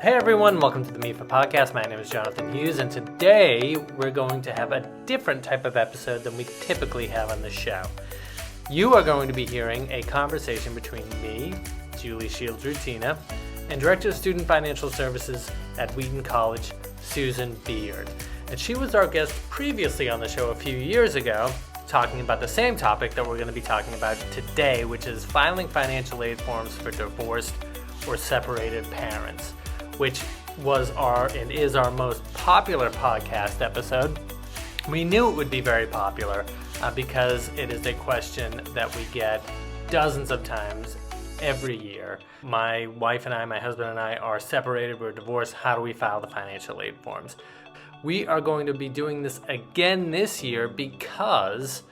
Hey everyone, welcome to the MEFA podcast. My name is Jonathan Hughes, and today we're going to have a different type of episode than we typically have on the show. You are going to be hearing a conversation between me, Julie Shields-Rutyna, and Director of Student Financial Services at Wheaton College, Susan Beard. And she was our guest previously on the show a few years ago, talking about the same topic that we're going to be talking about today, which is filing financial aid forms for divorced or separated parents, which was and is our most popular podcast episode. We knew it would be very popular because it is a question that we get dozens of times every year. My wife and I, my husband and I are separated, we're divorced. How do we file the financial aid forms? We are going to be doing this again this year because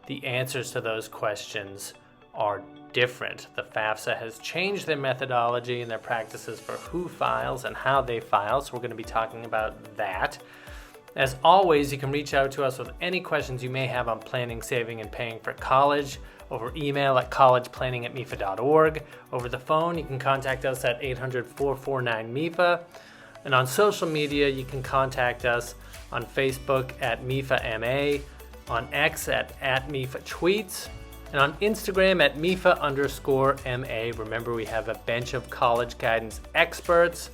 the answers to those questions are different. The FAFSA has changed their methodology and their practices for who files and how they file, so we're going to be talking about that. As always, you can reach out to us with any questions you may have on planning, saving, and paying for college over email at collegeplanning@mefa.org. Over the phone, you can contact us at 800-449-MEFA. And on social media, you can contact us on Facebook at MEFA-MA, on X at @MEFA-Tweets, and on Instagram at MEFA_MA. Remember, we have a bench of college guidance experts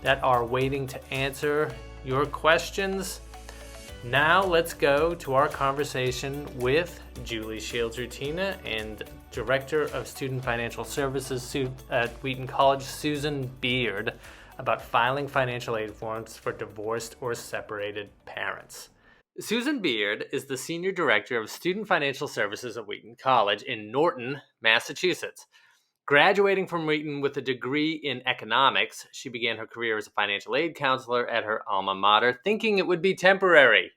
that are waiting to answer your questions. Now let's go to our conversation with Julie Shields-Rutyna and Director of Student Financial Services at Wheaton College, Susan Beard, about filing financial aid forms for divorced or separated parents. Susan Beard is the Senior Director of Student Financial Services at Wheaton College in Norton, Massachusetts. Graduating from Wheaton with a degree in economics, she began her career as a financial aid counselor at her alma mater, thinking it would be temporary.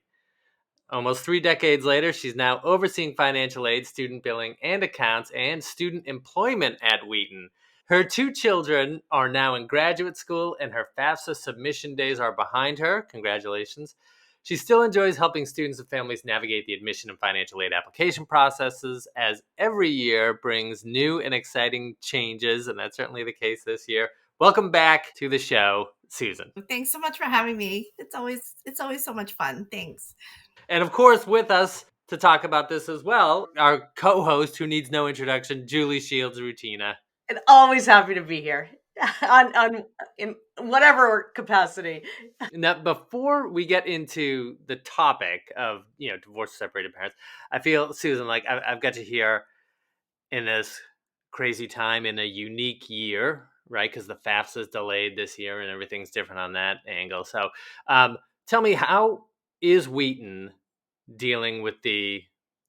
Almost 3 decades later, she's now overseeing financial aid, student billing and accounts, and student employment at Wheaton. Her 2 children are now in graduate school, and her FAFSA submission days are behind her. Congratulations. She still enjoys helping students and families navigate the admission and financial aid application processes, as every year brings new and exciting changes, and that's certainly the case this year. Welcome back to the show, Susan. Thanks so much for having me. It's always so much fun. Thanks. And of course, with us to talk about this as well, our co-host, who needs no introduction, Julie Shields-Rutyna. And always happy to be here in whatever capacity. Now, before we get into the topic of, divorced, separated parents, I feel, Susan, like I've got you here in this crazy time in a unique year, right? Because the FAFSA is delayed this year and everything's different on that angle. So tell me, how is Wheaton dealing with the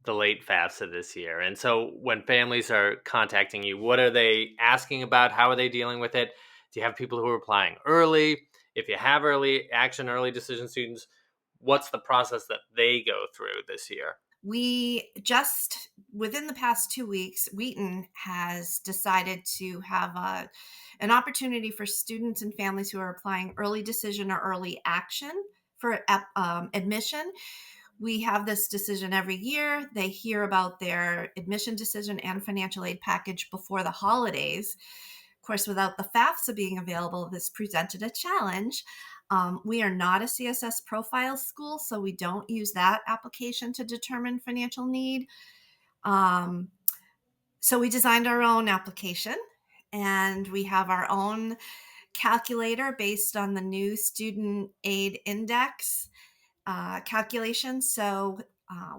late FAFSA this year? And so when families are contacting you, what are they asking about? How are they dealing with it? Do you have people who are applying early? If you have early action, early decision students, what's the process that they go through this year? We just, within the past 2 weeks, Wheaton has decided to have an opportunity for students and families who are applying early decision or early action for admission. We have this decision every year. They hear about their admission decision and financial aid package before the holidays. Of course, without the FAFSA being available, this presented a challenge. We are not a CSS Profile school, so we don't use that application to determine financial need. So we designed our own application, and we have our own calculator based on the new Student Aid Index calculation. So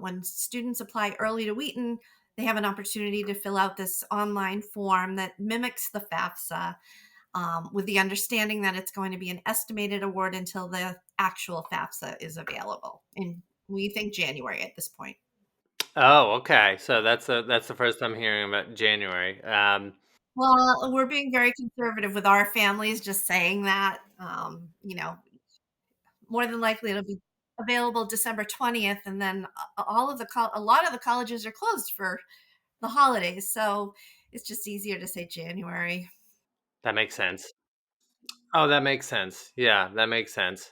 when students apply early to Wheaton, they have an opportunity to fill out this online form that mimics the FAFSA, with the understanding that it's going to be an estimated award until the actual FAFSA is available. And we think January at this point. Oh, okay. So that's the first I'm hearing about January. Well, we're being very conservative with our families, just saying that, more than likely it'll be available December 20th, and then a lot of the colleges are closed for the holidays, so it's just easier to say January. That makes sense. Oh, that makes sense. Yeah, that makes sense.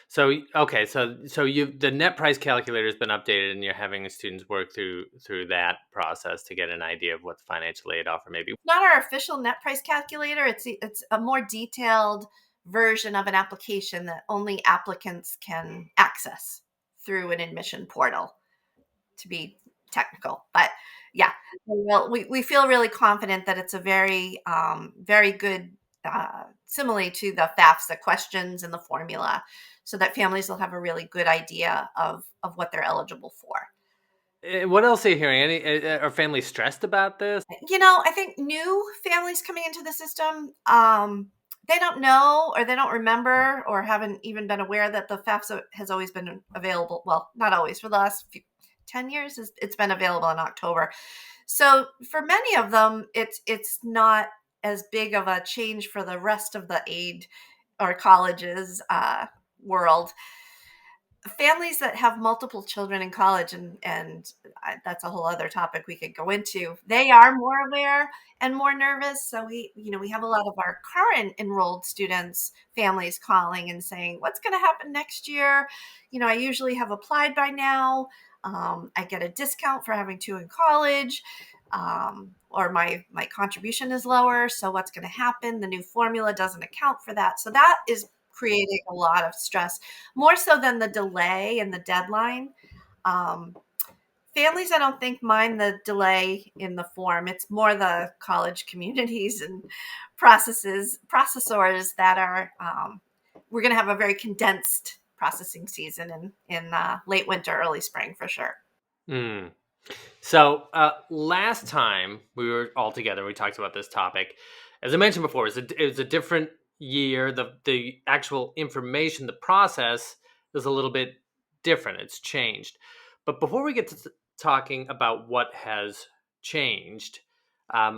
So, okay, so the net price calculator has been updated, and you're having the students work through that process to get an idea of what the financial aid offer may be. Not our official net price calculator. It's a more detailed version of an application that only applicants can access through an admission portal, to be technical. But yeah, we feel really confident that it's a very, very good simile to the FAFSA questions and the formula, so that families will have a really good idea of what they're eligible for. What else are you hearing? Are families stressed about this? I think new families coming into the system, they don't know, or they don't remember, or haven't even been aware that the FAFSA has always been available. Well, not always, for the last 10 years, it's been available in October. So for many of them, it's not as big of a change for the rest of the aid or colleges world. Families that have multiple children in college, and that's a whole other topic we could go into, they are more aware and more nervous. So we have a lot of our current enrolled students families calling and saying, what's going to happen next year? I usually have applied by now. I get a discount for having two in college, or my contribution is lower, so what's going to happen? The new formula doesn't account for that. So that is creating a lot of stress, more so than the delay and the deadline. Families, I don't think, mind the delay in the form. It's more the college communities and processors that are, we're going to have a very condensed processing season in late winter, early spring, for sure. Mm. So last time we were all together, we talked about this topic. As I mentioned before, it was a different year. The actual information, the process is a little bit different. It's changed. But before we get to talking about what has changed,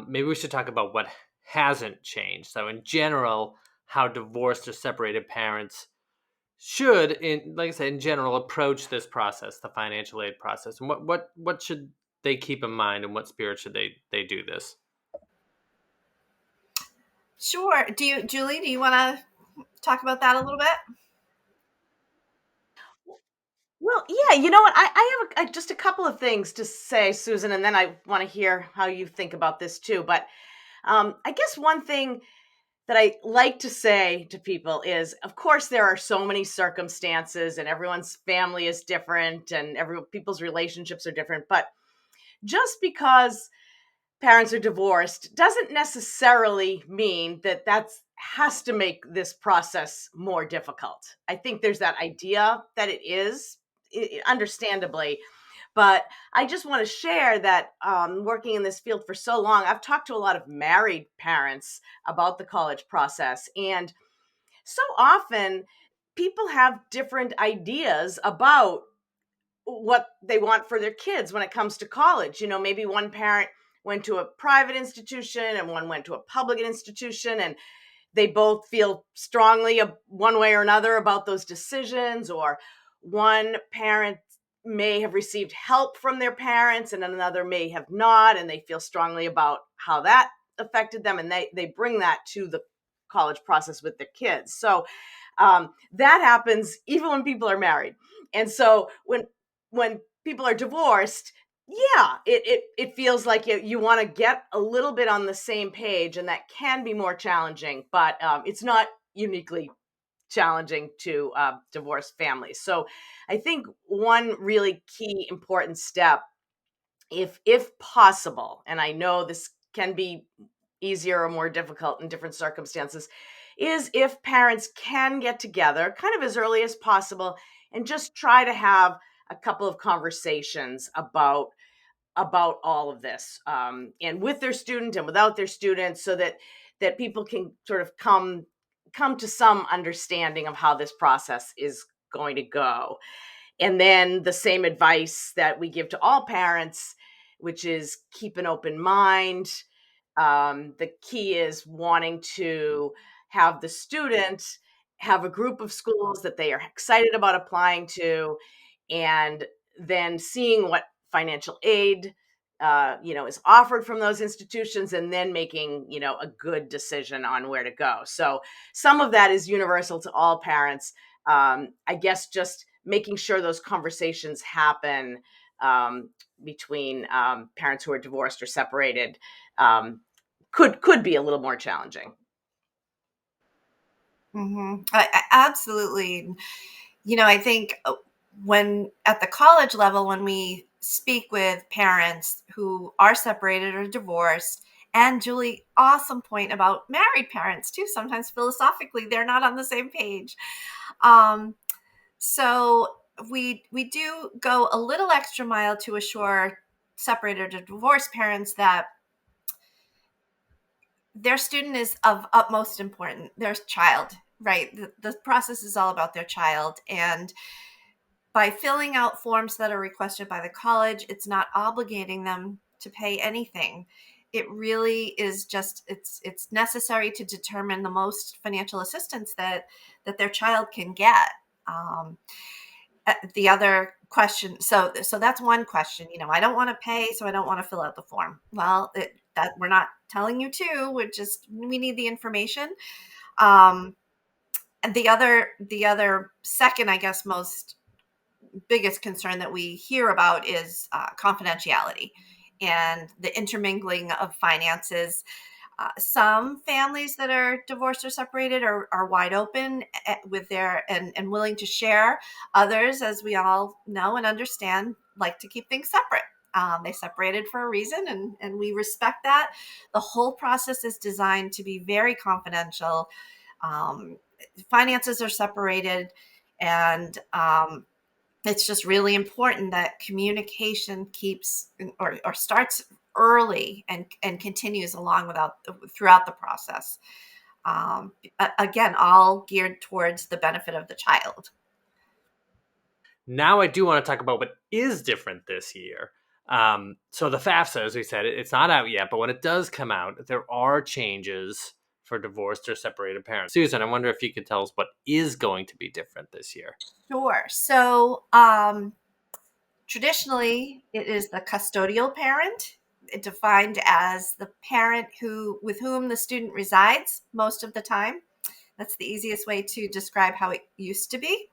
maybe we should talk about what hasn't changed. So in general, how divorced or separated parents should, like I said, in general, approach this process, the financial aid process, and what should they keep in mind, and what spirit should they do this? Sure. Julie, do you want to talk about that a little bit? Well, yeah, you know what? I have just a couple of things to say, Susan, and then I want to hear how you think about this too. But I guess one thing that I like to say to people is, of course, there are so many circumstances, and everyone's family is different, and people's relationships are different. But just because parents are divorced doesn't necessarily mean that has to make this process more difficult. I think there's that idea that it is, understandably, but I just want to share that working in this field for so long, I've talked to a lot of married parents about the college process, and so often people have different ideas about what they want for their kids when it comes to college. Maybe one parent went to a private institution and one went to a public institution, and they both feel strongly one way or another about those decisions. Or one parent may have received help from their parents and another may have not, and they feel strongly about how that affected them, and they bring that to the college process with their kids. So that happens even when people are married. And so when people are divorced, yeah, it feels like you want to get a little bit on the same page, and that can be more challenging, but it's not uniquely challenging to divorced families. So I think one really key important step, if possible, and I know this can be easier or more difficult in different circumstances, is if parents can get together kind of as early as possible and just try to have a couple of conversations about all of this, and with their student and without their student, so that people can sort of come to some understanding of how this process is going to go. And then the same advice that we give to all parents, which is keep an open mind. The key is wanting to have the student have a group of schools that they are excited about applying to, and then seeing what financial aid is offered from those institutions, and then making a good decision on where to go. So some of that is universal to all parents. I guess just making sure those conversations happen between parents who are divorced or separated could be a little more challenging. Absolutely. I think when at the college level, when we speak with parents who are separated or divorced, and Julie, awesome point about married parents too. Sometimes philosophically, they're not on the same page. Um, so we do go a little extra mile to assure separated or divorced parents that their student is of utmost importance, their child, right? The process is all about their child. And by filling out forms that are requested by the college, it's not obligating them to pay anything. It really is just it's necessary to determine the most financial assistance that their child can get. Um, the other question, so that's one question. I don't want to pay, so I don't want to fill out the form. Well, that we're not telling you to. We need the information. And the other second, I guess, most biggest concern that we hear about is confidentiality and the intermingling of finances. Some families that are divorced or separated are wide open with and willing to share. Others, as we all know and understand, like to keep things separate. They separated for a reason, and we respect that. The whole process is designed to be very confidential. Um, Finances are separated, and it's just really important that communication keeps or starts early and continues throughout the process. Again, all geared towards the benefit of the child. Now I do want to talk about what is different this year. So the FAFSA, as we said, it's not out yet, but when it does come out, there are changes for divorced or separated parents. Susan, I wonder if you could tell us what is going to be different this year. Sure. So traditionally, it is the custodial parent, defined as the parent with whom the student resides most of the time. That's the easiest way to describe how it used to be.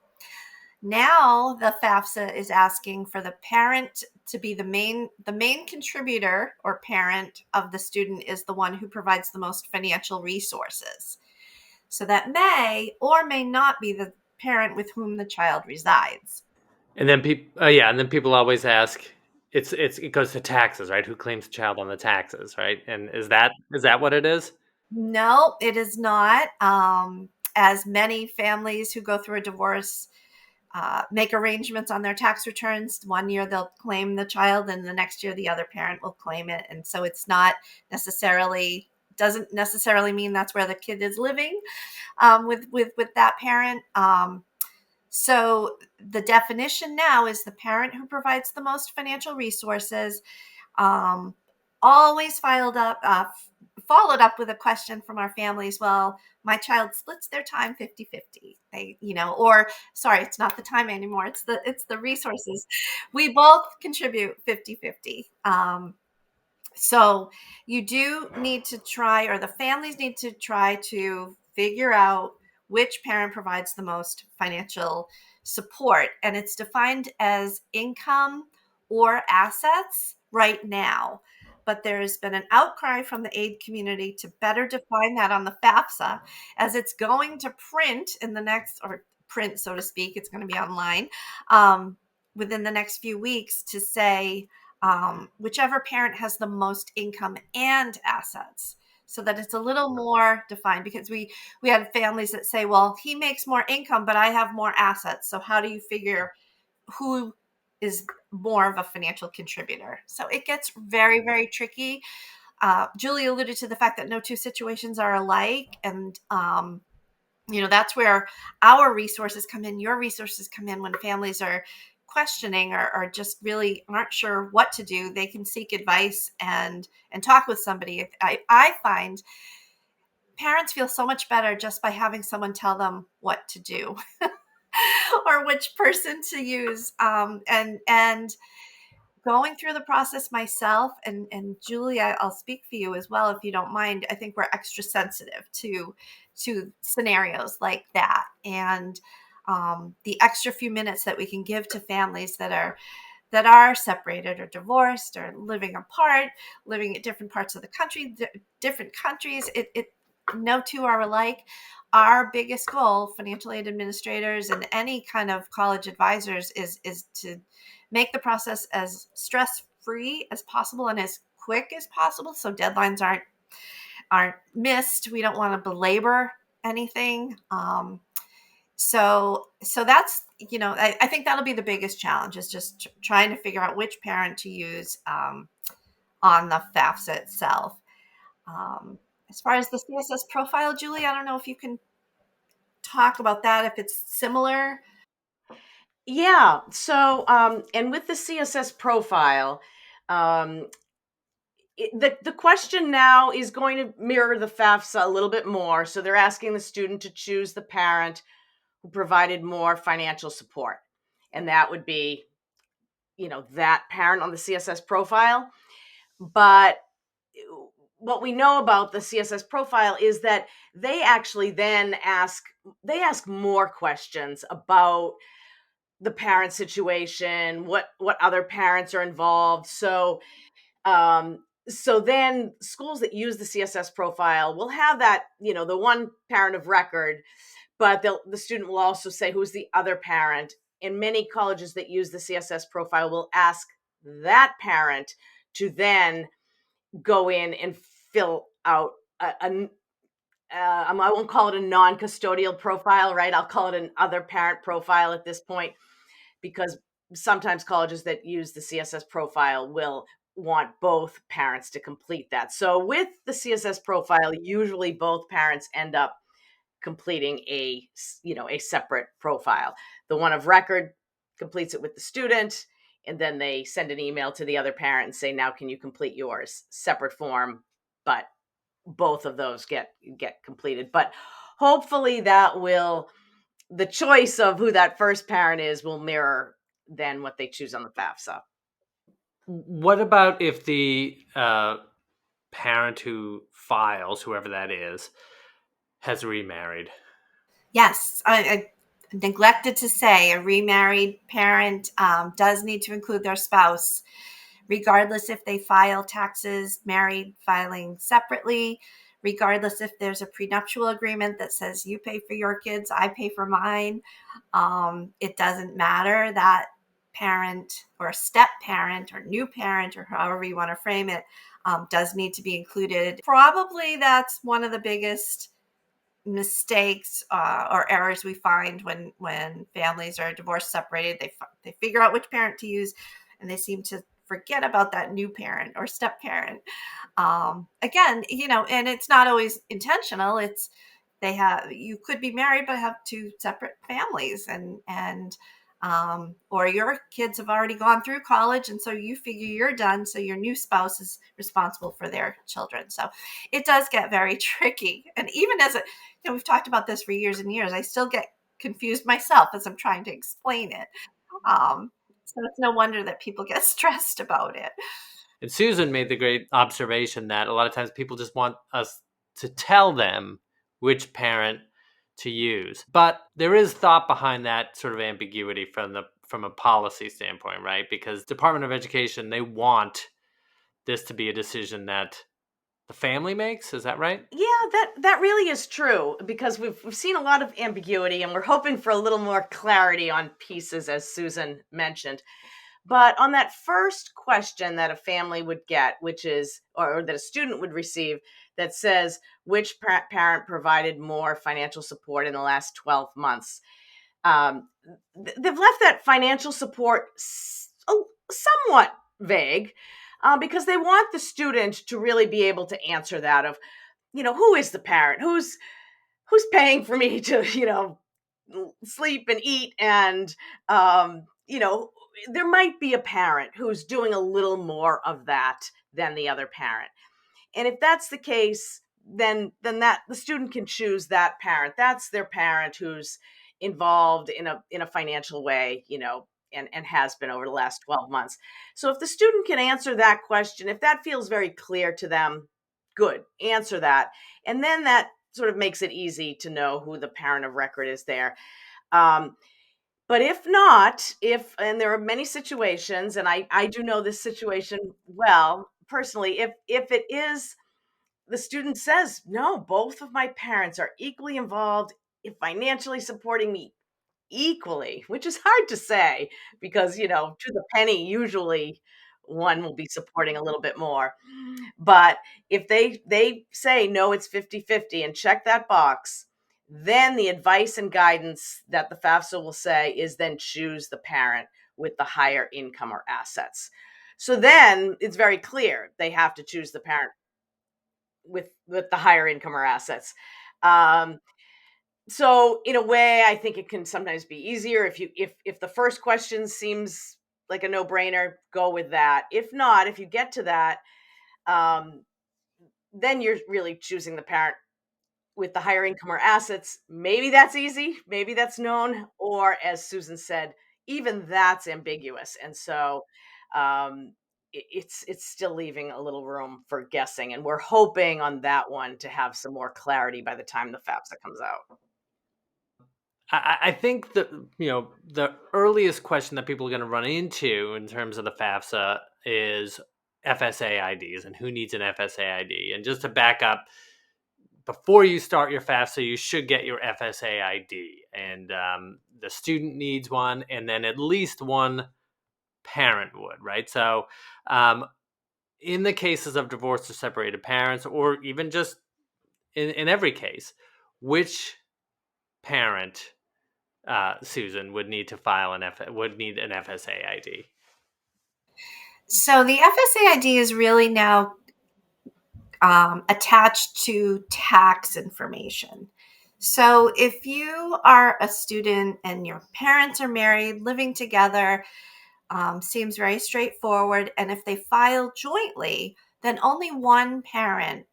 Now the FAFSA is asking for the parent to be the main contributor or parent of the student is the one who provides the most financial resources. So that may or may not be the parent with whom the child resides. And then people always ask, it goes to taxes, right? Who claims the child on the taxes, right? And is that what it is? No, it is not. As many families who go through a divorce make arrangements on their tax returns. One year they'll claim the child, and the next year the other parent will claim it. And so it's not doesn't necessarily mean that's where the kid is living with that parent. So the definition now is the parent who provides the most financial resources. Um, Always followed up with a question from our families. Well, my child splits their time 50-50. Or sorry, it's not the time anymore. It's the resources. We both contribute 50-50. So you do need to try, or the families need to try to figure out which parent provides the most financial support. And it's defined as income or assets right now. But there's been an outcry from the aid community to better define that on the FAFSA, as it's going to print in the next, or print, so to speak, it's going to be online within the next few weeks, to say whichever parent has the most income and assets, so that it's a little more defined. Because we had families that say, well, he makes more income, but I have more assets. So how do you figure who is more of a financial contributor? So it gets very, very tricky. Julie alluded to the fact that no two situations are alike. And, that's where our resources come in, your resources come in. When families are questioning or just really aren't sure what to do, they can seek advice and talk with somebody. I find parents feel so much better just by having someone tell them what to do or which person to use. And going through the process myself, and Julie, I'll speak for you as well, if you don't mind. I think we're extra sensitive to scenarios like that, and the extra few minutes that we can give to families that are separated or divorced or living apart, living at different parts of the country, different countries. no two are alike. Our biggest goal, financial aid administrators and any kind of college advisors, is to make the process as stress-free as possible and as quick as possible, so deadlines aren't missed. We don't want to belabor anything. So that's, I think that'll be the biggest challenge, is just trying to figure out which parent to use on the FAFSA itself. As far as the CSS profile, Julie, I don't know if you can talk about that, if it's similar. Yeah. So, and with the CSS profile, um, the question now is going to mirror the FAFSA a little bit more. So they're asking the student to choose the parent who provided more financial support, and that would be, that parent on the CSS profile. But what we know about the CSS profile is that they actually then ask more questions about the parent situation, what other parents are involved. So then schools that use the CSS profile will have that, the one parent of record, but the student will also say who's the other parent. And many colleges that use the CSS profile will ask that parent to then go in and fill out I won't call it a non-custodial profile, right? I'll call it an other parent profile at this point, because sometimes colleges that use the CSS profile will want both parents to complete that. So with the CSS profile, usually both parents end up completing a separate profile. The one of record completes it with the student, and then they send an email to the other parent and say, now can you complete yours? Separate form, but both of those get completed. But hopefully the choice of who that first parent is will mirror then what they choose on the FAFSA. What about if the parent who files, whoever that is, has remarried? Yes, I neglected to say a remarried parent does need to include their spouse, regardless if they file taxes, married filing separately, regardless if there's a prenuptial agreement that says you pay for your kids, I pay for mine. It doesn't matter. That parent or step parent or new parent, or however you want to frame it, does need to be included. Probably that's one of the biggest mistakes or errors we find when families are divorced, separated. They figure out which parent to use, and they seem to forget about that new parent or step parent. Again, and it's not always intentional. It's you could be married but have two separate families, and or your kids have already gone through college, and so you figure you're done, so your new spouse is responsible for their children. So it does get very tricky. And even as we've talked about this for years and years, I still get confused myself as I'm trying to explain it. So it's no wonder that people get stressed about it. And Susan made the great observation that a lot of times people just want us to tell them which parent to use. But there is thought behind that sort of ambiguity from a policy standpoint, right? Because Department of Education, they want this to be a decision that the family makes. Is that right? Yeah, that really is true, because we've seen a lot of ambiguity, and we're hoping for a little more clarity on pieces, as Susan mentioned. But on that first question that a family would get, which is, or that a student would receive, that says, which parent provided more financial support in the last 12 months? They've left that financial support somewhat vague, because they want the student to really be able to answer that of, who is the parent? Who's paying for me to, sleep and eat? And, there might be a parent who's doing a little more of that than the other parent. And if that's the case, then that the student can choose that parent. That's their parent who's involved in a financial way, and has been over the last 12 months. So if the student can answer that question, if that feels very clear to them, good, answer that. And then that sort of makes it easy to know who the parent of record is there. But if not, and there are many situations, and I do know this situation well personally, if it is the student says, no, both of my parents are equally involved in financially supporting me equally, which is hard to say because, to the penny, usually one will be supporting a little bit more. But if they say, no, it's 50-50 and check that box, then the advice and guidance that the FAFSA will say is then choose the parent with the higher income or assets. So then it's very clear they have to choose the parent with the higher income or assets. So in a way, I think it can sometimes be easier if the first question seems like a no-brainer, go with that. If not, if you get to that, then you're really choosing the parent with the higher income or assets. Maybe that's easy, maybe that's known, or as Susan said, even that's ambiguous. And so it's still leaving a little room for guessing. And we're hoping on that one to have some more clarity by the time the FAFSA comes out. I think that the earliest question that people are going to run into in terms of the FAFSA is FSA IDs and who needs an FSA ID. And just to back up, before you start your FAFSA, you should get your FSA ID, and the student needs one, and then at least one parent would, right? So, in the cases of divorced or separated parents, or even just in every case, which parent, Susan, would need to file would need an FSA ID? So the FSA ID is really now attached to tax information. So if you are a student and your parents are married, living together, seems very straightforward. And if they file jointly, then only one parent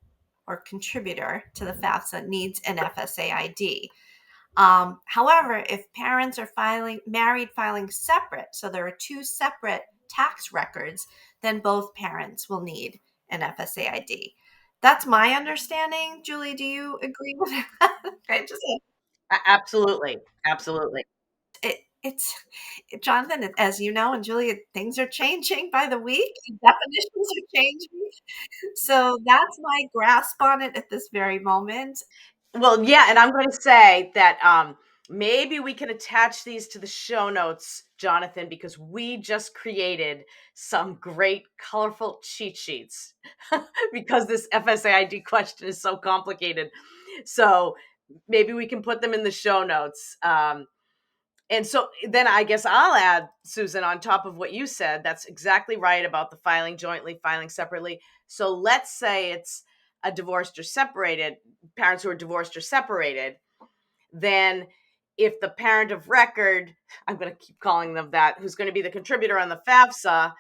or contributor to the FAFSA needs an FSA ID. However, if parents are married filing separate, so there are two separate tax records, then both parents will need an FSA ID. That's my understanding. Julie, do you agree with that? Okay, Absolutely. Absolutely. it's Jonathan, as you know, and Julie, things are changing by the week. Definitions are changing. So that's my grasp on it at this very moment. Well, yeah, and I'm going to say that maybe we can attach these to the show notes, Jonathan, because we just created some great colorful cheat sheets because this FSA ID question is so complicated. So maybe we can put them in the show notes. And so then I guess I'll add, Susan, on top of what you said, that's exactly right about the filing jointly, filing separately. So let's say it's a divorced or separated, parents who are divorced or separated, then if the parent of record, I'm going to keep calling them that, who's going to be the contributor on the FAFSA,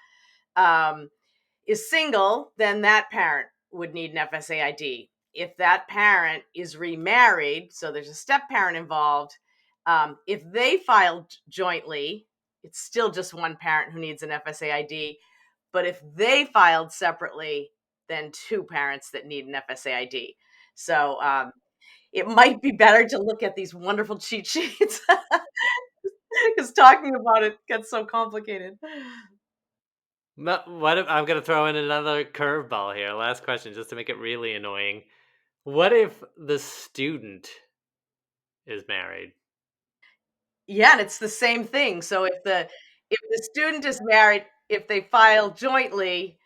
is single, then that parent would need an FSA ID. If that parent is remarried, so there's a step parent involved, if they filed jointly, it's still just one parent who needs an FSA ID. But if they filed separately, then two parents that need an FSA ID. So it might be better to look at these wonderful cheat sheets because talking about it gets so complicated. What if I'm going to throw in another curveball here? Last question, just to make it really annoying. What if the student is married? Yeah, and it's the same thing. So if the student is married, if they file jointly,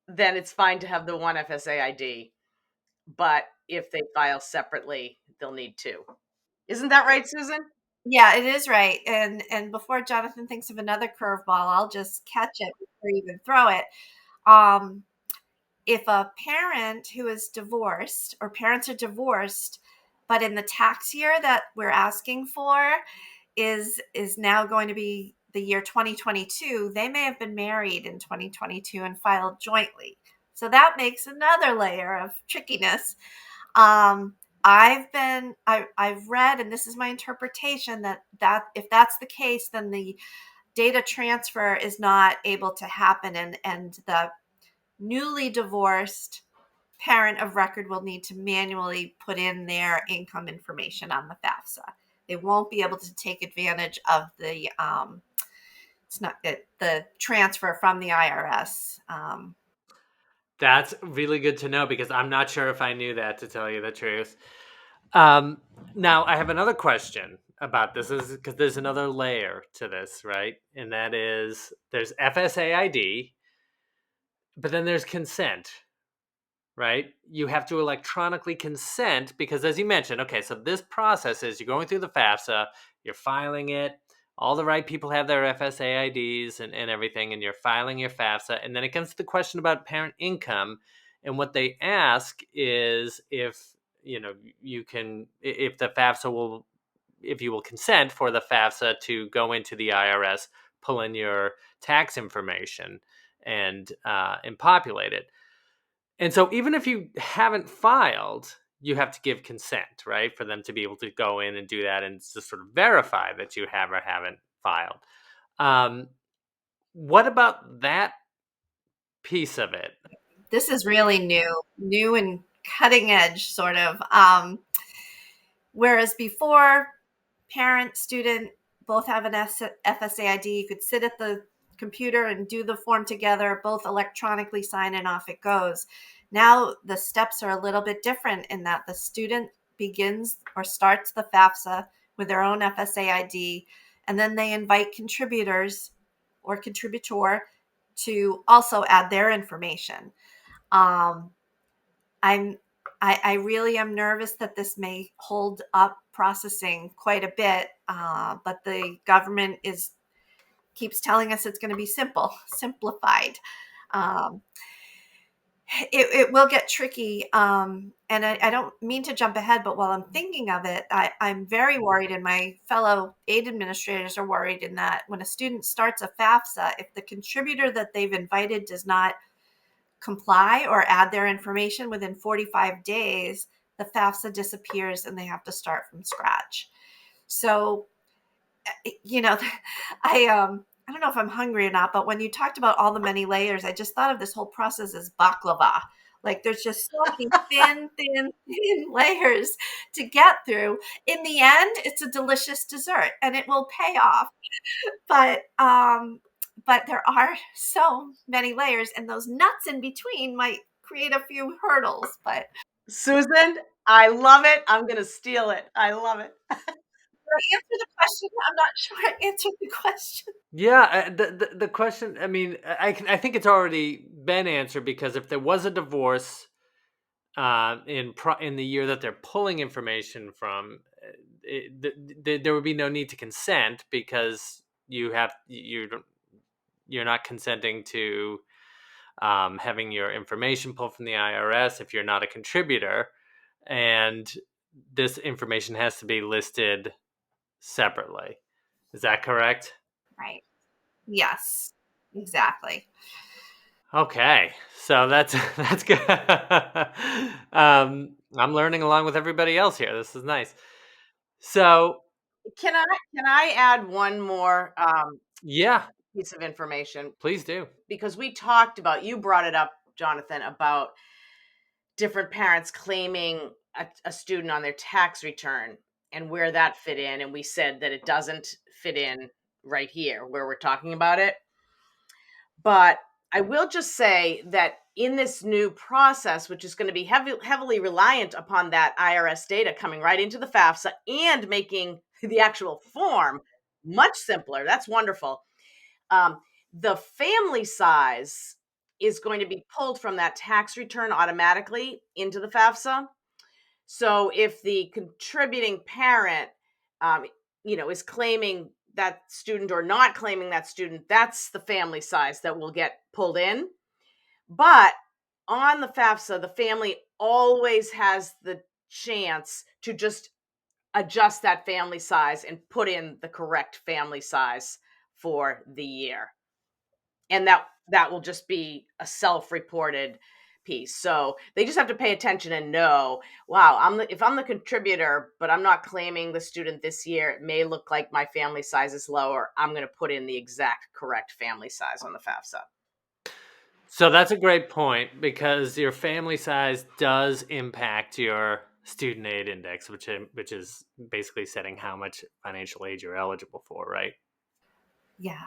then it's fine to have the one FSA ID. But if they file separately, they'll need two. Isn't that right, Susan? Yeah, it is right. And before Jonathan thinks of another curveball, I'll just catch it before you even throw it. Um, if a parent who is divorced or parents are divorced, but in the tax year that we're asking for is now going to be the year 2022, they may have been married in 2022 and filed jointly. So that makes another layer of trickiness. I've read, and this is my interpretation, that if that's the case, then the data transfer is not able to happen, and the newly divorced parent of record will need to manually put in their income information on the FAFSA. They won't be able to take advantage of the transfer from the IRS. That's really good to know because I'm not sure if I knew that, to tell you the truth. Now, I have another question about this, is because there's another layer to this, right? And that is there's FSA ID, but then there's consent, right? You have to electronically consent because, as you mentioned, okay, so this process is you're going through the FAFSA, you're filing it, all the right people have their FSA IDs and everything, and you're filing your FAFSA. And then it comes to the question about parent income. And what they ask is if, you can, if the FAFSA will, if you will consent for the FAFSA to go into the IRS, pull in your tax information and populate it. And so even if you haven't filed, you have to give consent, right? For them to be able to go in and do that and just sort of verify that you have or haven't filed. What about that piece of it? This is really new and cutting edge, sort of. Whereas before, parent, student both have an FSA ID. You could sit at the computer and do the form together, both electronically sign, and off it goes. Now the steps are a little bit different in that the student begins or starts the FAFSA with their own FSA ID, and then they invite contributors or contributor to also add their information. Um, I'm I really am nervous that this may hold up processing quite a bit, but the government keeps telling us it's going to be simplified. Um, it will get tricky, and I don't mean to jump ahead, but while I'm thinking of it, I'm very worried, and my fellow aid administrators are worried in that when a student starts a FAFSA, if the contributor that they've invited does not comply or add their information within 45 days, the FAFSA disappears and they have to start from scratch. So, you know, I don't know if I'm hungry or not, but when you talked about all the many layers, I just thought of this whole process as baklava. Like there's just so many thin layers to get through. In the end, it's a delicious dessert and it will pay off. But there are so many layers, and those nuts in between might create a few hurdles. But Susan, I love it. I'm going to steal it. I love it. did I answer the question? I'm not sure I answered the question. Yeah, the question. I mean, I think it's already been answered because if there was a divorce in the year that they're pulling information from, there would be no need to consent because you're not consenting to having your information pulled from the IRS if you're not a contributor, and this information has to be listed separately. Is that correct? Right. Yes, exactly. Okay, so that's good. I'm learning along with everybody else here. This is nice. So Can I add one more yeah, piece of information? please do. Because you brought it up, Jonathan, about different parents claiming a student on their tax return and where that fit in. And we said that it doesn't fit in right here where we're talking about it. But I will just say that in this new process, which is going to be heavily reliant upon that IRS data coming right into the FAFSA and making the actual form much simpler, that's wonderful. The family size is going to be pulled from that tax return automatically into the FAFSA. So if the contributing parent, is claiming that student or not claiming that student, that's the family size that will get pulled in. But on the FAFSA, the family always has the chance to just adjust that family size and put in the correct family size for the year. And that will just be a self-reported piece. So they just have to pay attention and know, wow, if I'm the contributor, but I'm not claiming the student this year, it may look like my family size is lower. I'm going to put in the exact correct family size on the FAFSA. So that's a great point because your family size does impact your student aid index, which is basically setting how much financial aid you're eligible for, right? Yeah.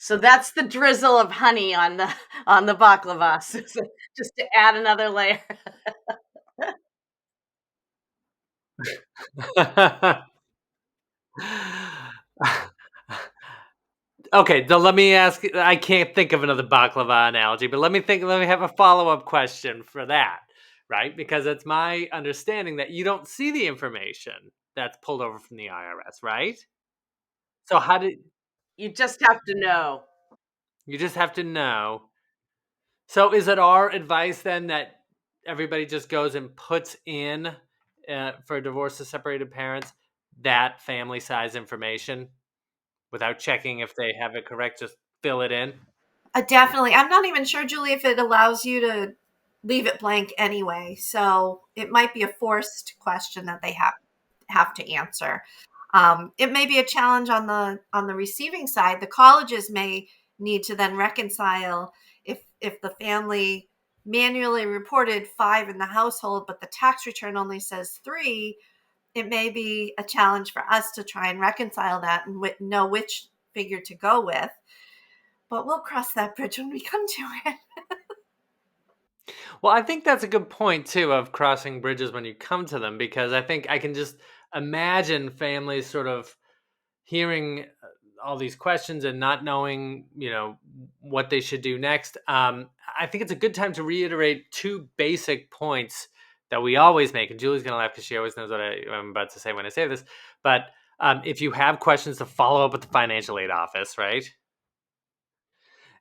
So that's the drizzle of honey on the baklava, Susan, just to add another layer. Okay, so let me ask. I can't think of another baklava analogy, but let me think. Let me have a follow-up question for that, right? Because it's my understanding that you don't see the information that's pulled over from the IRS, right? So how did You just have to know. you just have to know? So is it our advice then that everybody just goes and puts in for divorced or separated parents that family size information without checking if they have it correct? Just fill it in. Definitely. I'm not even sure, Julie, if it allows you to leave it blank anyway. So it might be a forced question that they have to answer. It may be a challenge on the receiving side. The colleges may need to then reconcile if the family manually reported 5 in the household, but the tax return only says 3. It may be a challenge for us to try and reconcile that and know which figure to go with. But we'll cross that bridge when we come to it. Well, I think that's a good point too of crossing bridges when you come to them, because I think I can just imagine families sort of hearing all these questions and not knowing, what they should do next. I think it's a good time to reiterate two basic points that we always make. And Julie's going to laugh because she always knows what I'm about to say when I say this. But if you have questions, to follow up with the financial aid office, right?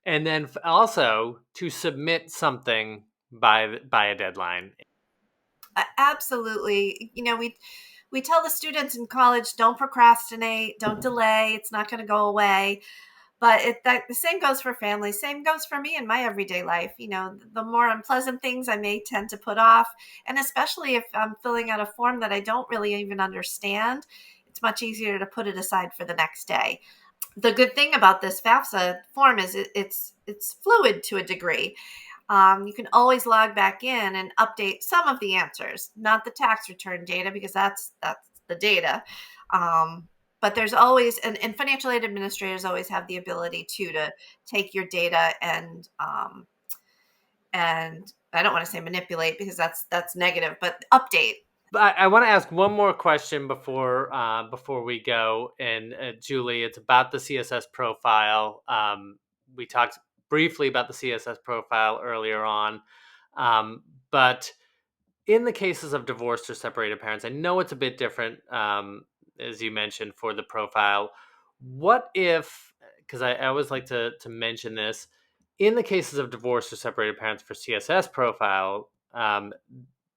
And then also to submit something by a deadline. Absolutely. We tell the students in college, don't procrastinate, don't delay. It's not going to go away. But the same goes for families. Same goes for me in my everyday life. The more unpleasant things I may tend to put off, and especially if I'm filling out a form that I don't really even understand, it's much easier to put it aside for the next day. The good thing about this FAFSA form is it's fluid to a degree. You can always log back in and update some of the answers, not the tax return data, because that's the data. But there's always, and financial aid administrators always have the ability to take your data and I don't want to say manipulate because that's negative, but update. I want to ask one more question before we go. And Julie, it's about the CSS profile. We talked briefly about the CSS profile earlier on, but in the cases of divorced or separated parents, I know it's a bit different, as you mentioned, for the profile. What if, because I always like to mention this, in the cases of divorced or separated parents for CSS profile,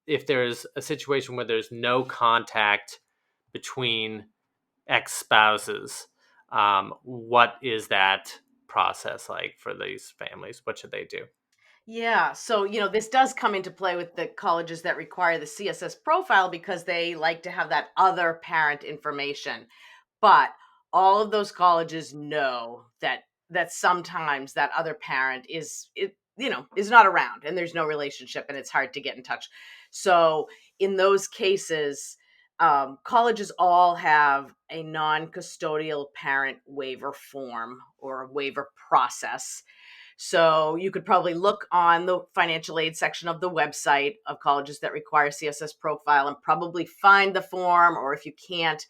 if there's a situation where there's no contact between ex-spouses, what is that process like for these families? What should they do? Yeah, so this does come into play with the colleges that require the CSS profile because they like to have that other parent information. But all of those colleges know that sometimes that other parent is not around and there's no relationship and it's hard to get in touch. So in those cases, colleges all have a non-custodial parent waiver form or a waiver process. So you could probably look on the financial aid section of the website of colleges that require CSS profile and probably find the form, or if you can't,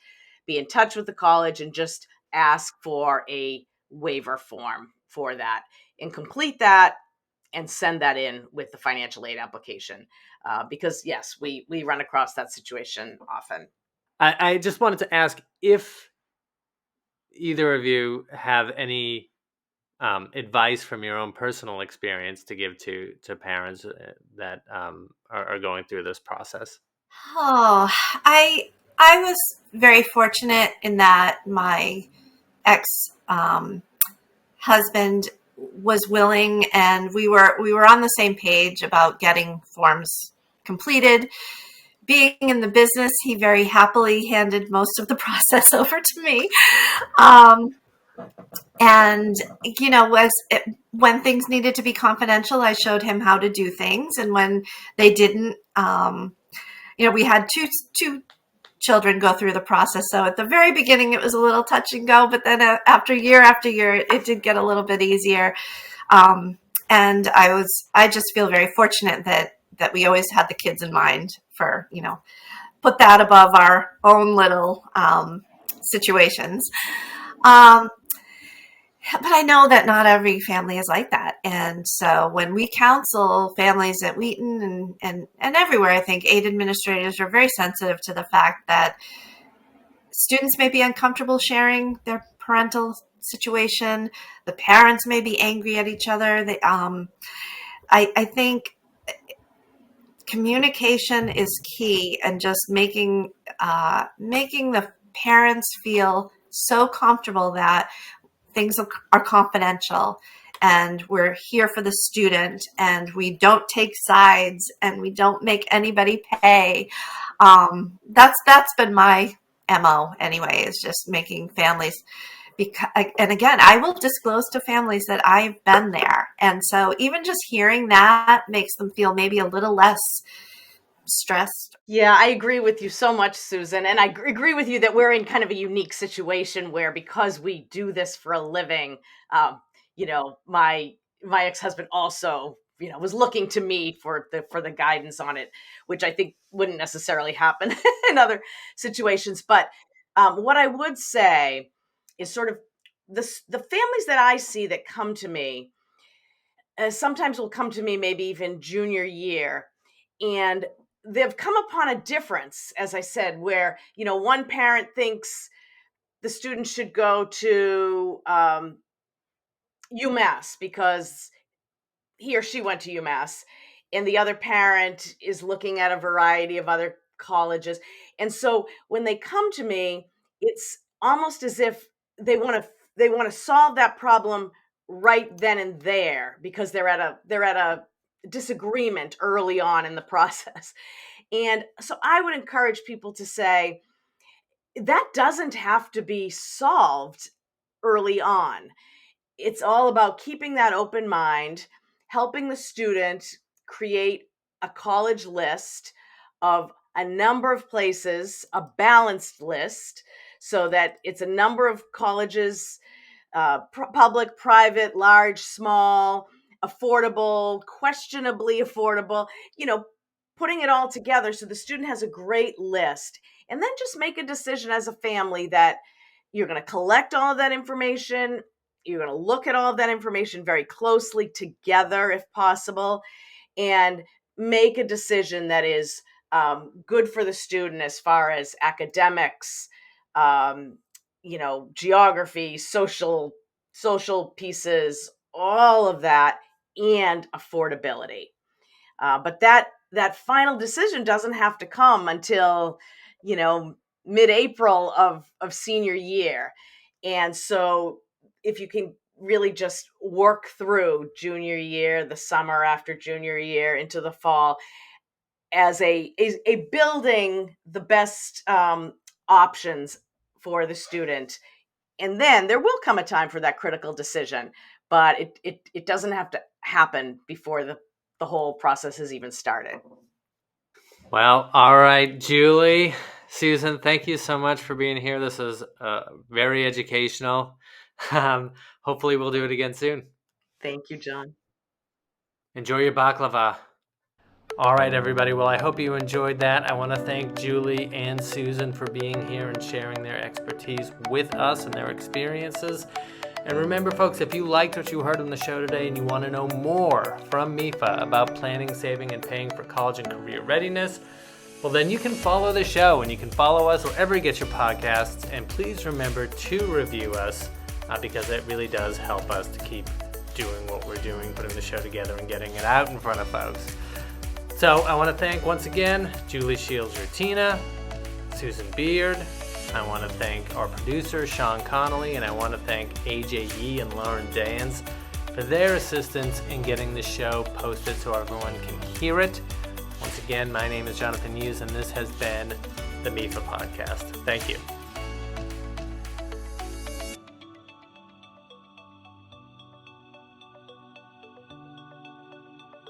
be in touch with the college and just ask for a waiver form for that and complete that and send that in with the financial aid application. Because yes, we run across that situation often. I just wanted to ask if either of you have any advice from your own personal experience to give to parents that are going through this process. Oh, I was very fortunate in that my ex husband was willing, and we were on the same page about getting forms completed. Being in the business, he very happily handed most of the process over to me. And when things needed to be confidential, I showed him how to do things, and when they didn't, we had two children go through the process. So at the very beginning, it was a little touch and go, but then after year, it did get a little bit easier. And I just feel very fortunate that we always had the kids in mind for, put that above our own little situations. But I know that not every family is like that. And so when we counsel families at Wheaton and everywhere, I think aid administrators are very sensitive to the fact that students may be uncomfortable sharing their parental situation. The parents may be angry at each other. I think communication is key, and just making the parents feel so comfortable that things are confidential and we're here for the student and we don't take sides and we don't make anybody pay. That's been my MO anyway, is just making families, and again, I will disclose to families that I've been there. And so even just hearing that makes them feel maybe a little less stressed. Yeah, I agree with you so much, Susan. And I agree with you that we're in kind of a unique situation where, because we do this for a living, my ex-husband also, was looking to me for the guidance on it, which I think wouldn't necessarily happen in other situations. But what I would say is sort of the families that I see that come to me, sometimes will come to me maybe even junior year, and they've come upon a difference, as I said, where, one parent thinks the student should go to UMass because he or she went to UMass, and the other parent is looking at a variety of other colleges. And so when they come to me, it's almost as if they want to solve that problem right then and there, because they're at a disagreement early on in the process. And so I would encourage people to say that doesn't have to be solved early on. It's all about keeping that open mind, helping the student create a college list of a number of places, a balanced list, so that it's a number of colleges, public, private, large, small, affordable, questionably affordable, putting it all together so the student has a great list. And then just make a decision as a family that you're going to collect all of that information. You're going to look at all of that information very closely together, if possible, and make a decision that is good for the student as far as academics, geography, social pieces, all of that, and affordability. But that final decision doesn't have to come until, mid-April of senior year. And so if you can really just work through junior year, the summer after junior year into the fall, as a building the best options for the student. And then there will come a time for that critical decision, but it doesn't have to happen before the whole process has even started. Well, all right, Julie, Susan, thank you so much for being here. This is very educational. Hopefully we'll do it again soon. Thank you, John. Enjoy your baklava. All right, everybody. Well, I hope you enjoyed that. I want to thank Julie and Susan for being here and sharing their expertise with us and their experiences. And remember, folks, if you liked what you heard on the show today and you want to know more from MEFA about planning, saving, and paying for college and career readiness, well, then you can follow the show and you can follow us wherever you get your podcasts. And please remember to review us because it really does help us to keep doing what we're doing, putting the show together and getting it out in front of folks. So I want to thank once again Julie Shields-Rutyna, Susan Beard. I want to thank our producer, Sean Connolly, and I want to thank AJ Yee and Lauren Dans for their assistance in getting the show posted so everyone can hear it. Once again, my name is Jonathan Hughes, and this has been the MEFA Podcast. Thank you.